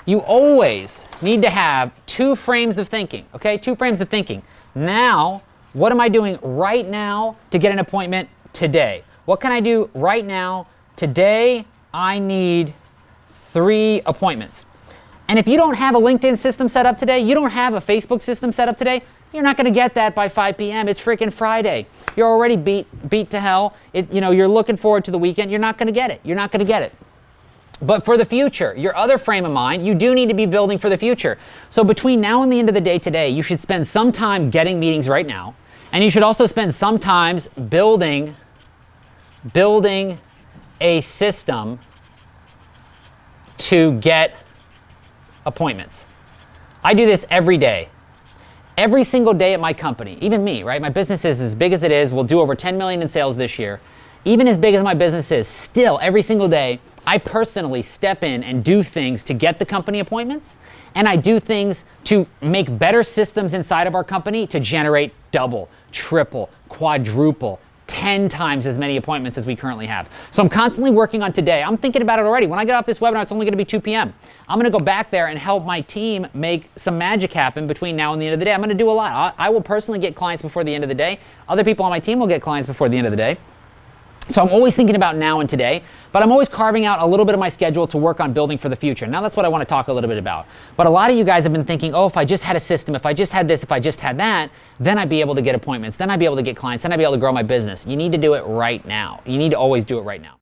You always need to have two frames of thinking, okay? Two frames of thinking. Now, what am I doing right now to get an appointment today? What can I do right now? Today, I need 3 appointments. And if you don't have a LinkedIn system set up today, you don't have a Facebook system set up today, you're not going to get that by 5 p.m. It's freaking Friday. You're already beat to hell. You're looking forward to the weekend. You're not going to get it. You're not going to get it. But for the future, your other frame of mind, you do need to be building for the future. So between now and the end of the day today, you should spend some time getting meetings right now. And you should also spend some time building a system to get appointments. I do this every day. Every single day at my company, even me, right? My business is as big as it is. We'll do over 10 million in sales this year. Even as big as my business is, still every single day, I personally step in and do things to get the company appointments. And I do things to make better systems inside of our company to generate double, triple, quadruple, 10 times as many appointments as we currently have. So I'm constantly working on today. I'm thinking about it already. When I get off this webinar, it's only going to be 2 p.m. I'm going to go back there and help my team make some magic happen between now and the end of the day. I'm going to do a lot. I will personally get clients before the end of the day. Other people on my team will get clients before the end of the day. So I'm always thinking about now and today, but I'm always carving out a little bit of my schedule to work on building for the future. Now that's what I want to talk a little bit about. But a lot of you guys have been thinking, oh, if I just had a system, if I just had this, if I just had that, then I'd be able to get appointments, then I'd be able to get clients, then I'd be able to grow my business. You need to do it right now. You need to always do it right now.